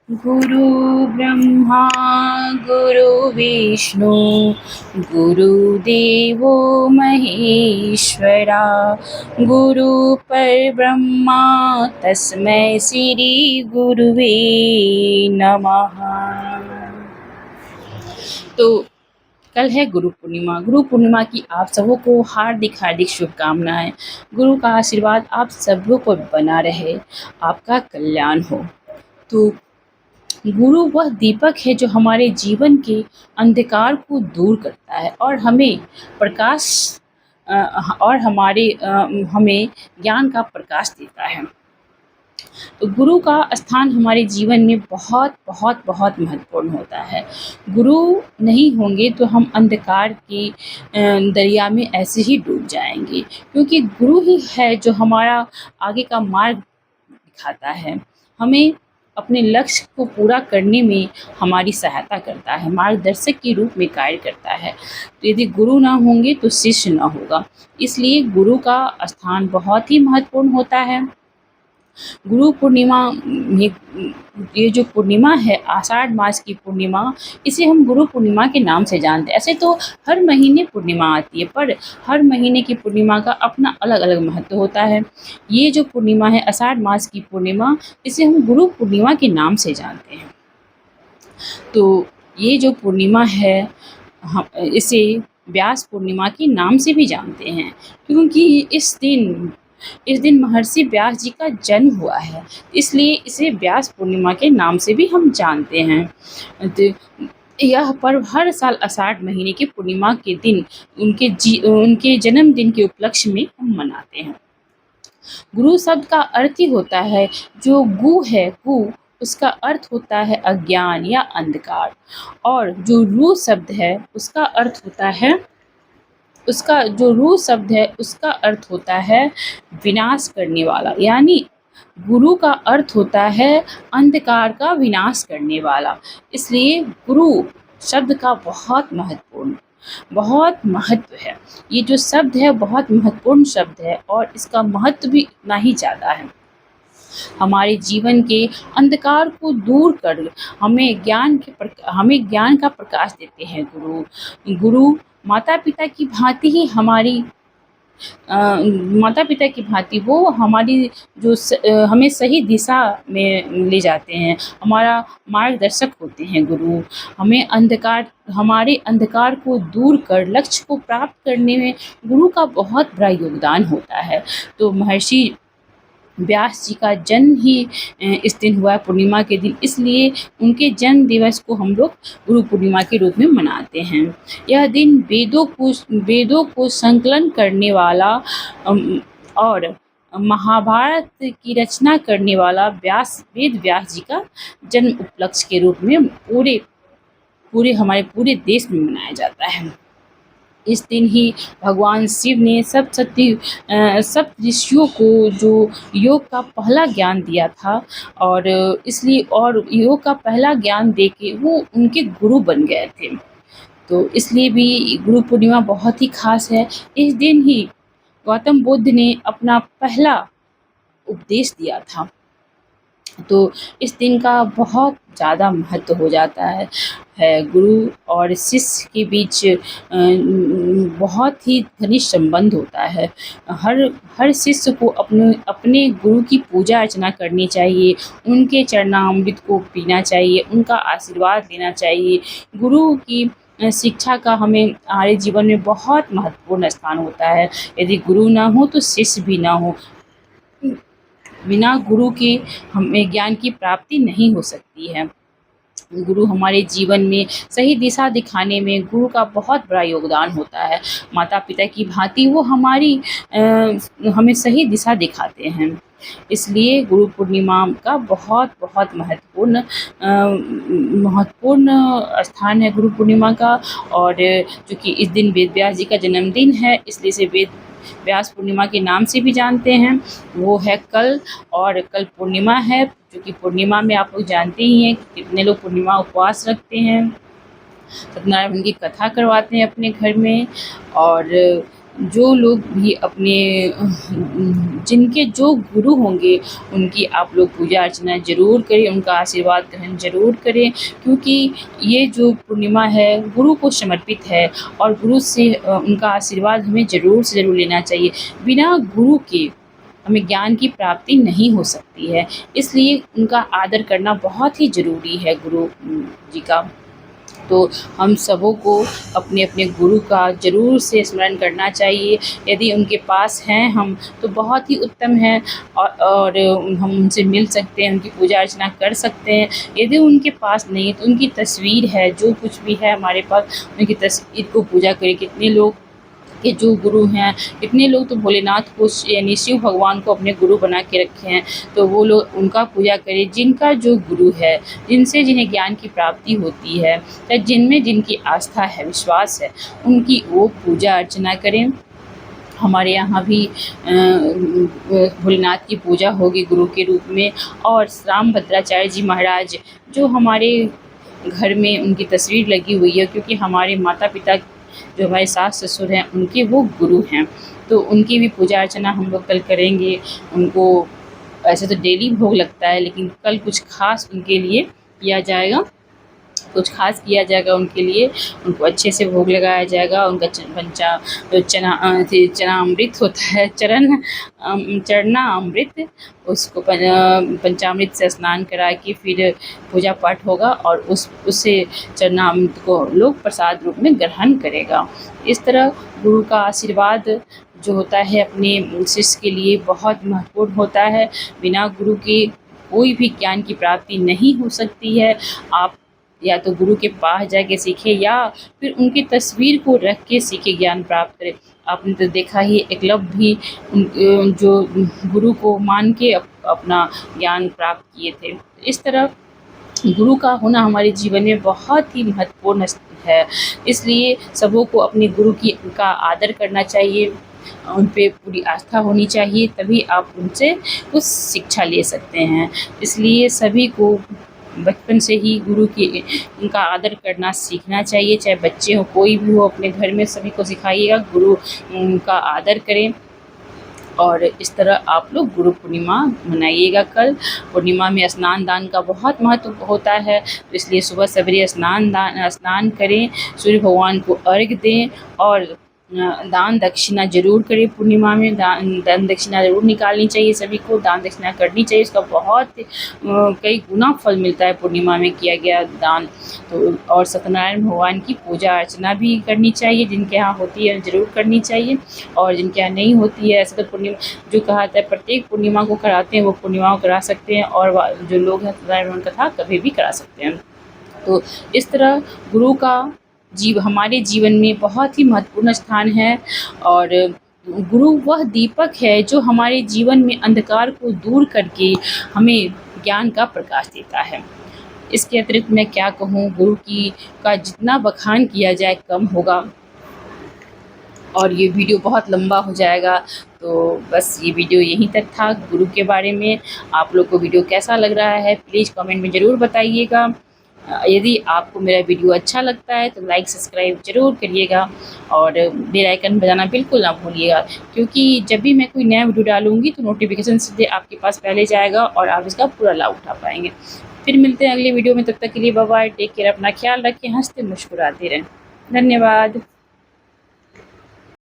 गुरु ब्रह्मा गुरु विष्णु गुरुदेवो महेश्वरा गुरु परब्रह्मा तस्मै श्री गुरुवे नमः। तो कल है गुरु पूर्णिमा। गुरु पूर्णिमा की आप सबों को हार्दिक हार्दिक शुभकामनाएं। गुरु का आशीर्वाद आप सबों को बना रहे, आपका कल्याण हो। तो गुरु वह दीपक है जो हमारे जीवन के अंधकार को दूर करता है और हमें प्रकाश और हमें ज्ञान का प्रकाश देता है। तो गुरु का स्थान हमारे जीवन में बहुत बहुत बहुत महत्वपूर्ण होता है। गुरु नहीं होंगे तो हम अंधकार के दरिया में ऐसे ही डूब जाएंगे, क्योंकि गुरु ही है जो हमारा आगे का मार्ग दिखाता है, हमें अपने लक्ष्य को पूरा करने में हमारी सहायता करता है, मार्गदर्शक के रूप में कार्य करता है। तो यदि गुरु ना होंगे तो शिष्य ना होगा, इसलिए गुरु का स्थान बहुत ही महत्वपूर्ण होता है। गुरु पूर्णिमा में ये जो पूर्णिमा है, आषाढ़ मास की पूर्णिमा, इसे हम गुरु पूर्णिमा के नाम से जानते हैं। ऐसे तो हर महीने पूर्णिमा आती है, पर हर महीने की पूर्णिमा का अपना अलग अलग महत्व होता है। ये जो पूर्णिमा है, आषाढ़ मास की पूर्णिमा, इसे हम गुरु पूर्णिमा के नाम से जानते हैं। तो ये जो पूर्णिमा है, हम इसे व्यास पूर्णिमा के नाम से भी जानते हैं, क्योंकि इस दिन महर्षि व्यास जी का जन्म हुआ है, इसलिए इसे व्यास पूर्णिमा के नाम से भी हम जानते हैं। तो यह पर्व हर साल आषाढ़ महीने की पूर्णिमा के दिन उनके जन्मदिन के उपलक्ष्य में हम मनाते हैं। गुरु शब्द का अर्थ ही होता है, जो गु है, गु उसका अर्थ होता है अज्ञान या अंधकार, और जो रू शब्द है उसका अर्थ होता है उसका अर्थ होता है विनाश करने वाला। यानी गुरु का अर्थ होता है अंधकार का विनाश करने वाला। इसलिए गुरु शब्द का बहुत महत्व है। ये जो शब्द है बहुत महत्वपूर्ण शब्द है, और इसका महत्व भी इतना ही ज़्यादा है। हमारे जीवन के अंधकार को दूर कर हमें ज्ञान का प्रकाश देते हैं गुरु माता पिता की भांति ही वो हमारी हमें सही दिशा में ले जाते हैं, हमारा मार्गदर्शक होते हैं गुरु। हमारे अंधकार को दूर कर लक्ष्य को प्राप्त करने में गुरु का बहुत बड़ा योगदान होता है। तो महर्षि व्यास जी का जन्म ही इस दिन हुआ है, पूर्णिमा के दिन, इसलिए उनके जन्म दिवस को हम लोग गुरु पूर्णिमा के रूप में मनाते हैं। यह दिन वेदों को संकलन करने वाला और महाभारत की रचना करने वाला व्यास जी का जन्म उपलक्ष्य के रूप में हमारे पूरे देश में मनाया जाता है। इस दिन ही भगवान शिव ने सब ऋषियों को जो योग का पहला ज्ञान दिया था, और योग का पहला ज्ञान देके वो उनके गुरु बन गए थे। तो इसलिए भी गुरु पूर्णिमा बहुत ही खास है। इस दिन ही गौतम बुद्ध ने अपना पहला उपदेश दिया था। तो इस दिन का बहुत ज़्यादा महत्व हो जाता है। गुरु और शिष्य के बीच बहुत ही घनिष्ठ संबंध होता है। हर शिष्य को अपने गुरु की पूजा अर्चना करनी चाहिए, उनके चरणामृत को पीना चाहिए, उनका आशीर्वाद लेना चाहिए। गुरु की शिक्षा का हमारे जीवन में बहुत महत्वपूर्ण स्थान होता है। यदि गुरु ना हो तो शिष्य भी ना हो। बिना गुरु के हमें ज्ञान की प्राप्ति नहीं हो सकती है। गुरु हमारे जीवन में सही दिशा दिखाने में गुरु का बहुत बड़ा योगदान होता है। माता पिता की भांति वो हमें सही दिशा दिखाते हैं। इसलिए गुरु पूर्णिमा का बहुत बहुत महत्वपूर्ण स्थान है गुरु पूर्णिमा का। और चूँकि इस दिन वेद व्यास जी का जन्मदिन है, इसलिए इसे वेद व्यास पूर्णिमा के नाम से भी जानते हैं। वो है कल, और कल पूर्णिमा है, क्योंकि पूर्णिमा में आप लोग जानते ही हैं कि कितने लोग पूर्णिमा उपवास रखते हैं, सत्यनारायण की कथा करवाते हैं अपने घर में। और जो लोग भी अपने जिनके जो गुरु होंगे उनकी आप लोग पूजा अर्चना ज़रूर करें, उनका आशीर्वाद ग्रहण ज़रूर करें, क्योंकि ये जो पूर्णिमा है गुरु को समर्पित है और गुरु से उनका आशीर्वाद हमें ज़रूर से ज़रूर लेना चाहिए। बिना गुरु के हमें ज्ञान की प्राप्ति नहीं हो सकती है, इसलिए उनका आदर करना बहुत ही ज़रूरी है गुरु जी का। तो हम सबों को अपने अपने गुरु का ज़रूर से स्मरण करना चाहिए। यदि उनके पास हैं हम तो बहुत ही उत्तम है, और हम उनसे मिल सकते हैं, उनकी पूजा अर्चना कर सकते हैं। यदि उनके पास नहीं है तो उनकी तस्वीर है, जो कुछ भी है हमारे पास, उनकी तस्वीर को पूजा करें। कितने लोग के जो गुरु हैं, कितने लोग तो भोलेनाथ को यानी शिव भगवान को अपने गुरु बना के रखे हैं, तो वो लोग उनका पूजा करें। जिनका जो गुरु है, जिनसे जिन्हें ज्ञान की प्राप्ति होती है या जिनमें जिनकी आस्था है, विश्वास है, उनकी वो पूजा अर्चना करें। हमारे यहाँ भी भोलेनाथ की पूजा होगी गुरु के रूप में, और राम भद्राचार्य जी महाराज जो हमारे घर में उनकी तस्वीर लगी हुई है, क्योंकि हमारे माता पिता जो हमारे सास ससुर हैं उनके वो गुरु हैं, तो उनकी भी पूजा अर्चना हम लोग कल करेंगे। उनको ऐसे तो डेली भोग लगता है, लेकिन कल कुछ खास उनके लिए किया जाएगा, कुछ खास किया जाएगा उनके लिए। उनको अच्छे से भोग लगाया जाएगा। उनका चना अमृत होता है, चरना अमृत, उसको पंचामृत से स्नान करा के फिर पूजा पाठ होगा, और उससे चरना अमृत को लोग प्रसाद रूप में ग्रहण करेगा। इस तरह गुरु का आशीर्वाद जो होता है अपने शिष्य के लिए बहुत महत्वपूर्ण होता है। बिना गुरु के कोई भी ज्ञान की प्राप्ति नहीं हो सकती है। आप या तो गुरु के पास जाके सीखें, या फिर उनकी तस्वीर को रख के सीखे, ज्ञान प्राप्त करें। आपने तो देखा ही एकलव्य भी जो गुरु को मान के अपना ज्ञान प्राप्त किए थे। इस तरह गुरु का होना हमारे जीवन में बहुत ही महत्वपूर्ण है, इसलिए सबों को अपने गुरु का आदर करना चाहिए, उन पे पूरी आस्था होनी चाहिए, तभी आप उनसे कुछ शिक्षा ले सकते हैं। इसलिए सभी को बचपन से ही गुरु की उनका आदर करना सीखना चाहिए, चाहे बच्चे हो कोई भी हो, अपने घर में सभी को सिखाइएगा गुरु का आदर करें। और इस तरह आप लोग गुरु पूर्णिमा मनाइएगा। कल पूर्णिमा में स्नान दान का बहुत महत्व होता है, तो इसलिए सुबह सवेरे स्नान करें, सूर्य भगवान को अर्घ्य दें, और दान दक्षिणा जरूर करें। पूर्णिमा में दान दक्षिणा जरूर निकालनी चाहिए, सभी को दान दक्षिणा करनी चाहिए। इसका बहुत कई गुना फल मिलता है पूर्णिमा में किया गया दान। तो और सत्यनारायण भगवान की पूजा अर्चना भी करनी चाहिए, जिनके यहाँ होती है ज़रूर करनी चाहिए, और जिनके यहाँ नहीं होती है, ऐसा तो पूर्णिमा जो कहा जाता है प्रत्येक पूर्णिमा को कराते हैं, वो पूर्णिमा को करा सकते हैं, और जो लोग हैं सत्यनारायण भगवान कथा कभी भी करा सकते हैं। तो इस तरह गुरु का हमारे जीवन में बहुत ही महत्वपूर्ण स्थान है, और गुरु वह दीपक है जो हमारे जीवन में अंधकार को दूर करके हमें ज्ञान का प्रकाश देता है। इसके अतिरिक्त मैं क्या कहूँ, गुरु का जितना बखान किया जाए कम होगा, और ये वीडियो बहुत लंबा हो जाएगा। तो बस ये वीडियो यहीं तक था गुरु के बारे में। आप लोग को वीडियो कैसा लग रहा है प्लीज़ कमेंट में ज़रूर बताइएगा। यदि आपको मेरा वीडियो अच्छा लगता है तो लाइक सब्सक्राइब ज़रूर करिएगा, और बेल आइकन बजाना बिल्कुल ना भूलिएगा, क्योंकि जब भी मैं कोई नया वीडियो डालूँगी तो नोटिफिकेशन सीधे आपके पास पहले जाएगा और आप इसका पूरा लाभ उठा पाएंगे। फिर मिलते हैं अगले वीडियो में, तब तक के लिए बाय बाय, टेक केयर, अपना ख्याल रखें, हंसते मुस्कुराते रहें। धन्यवाद।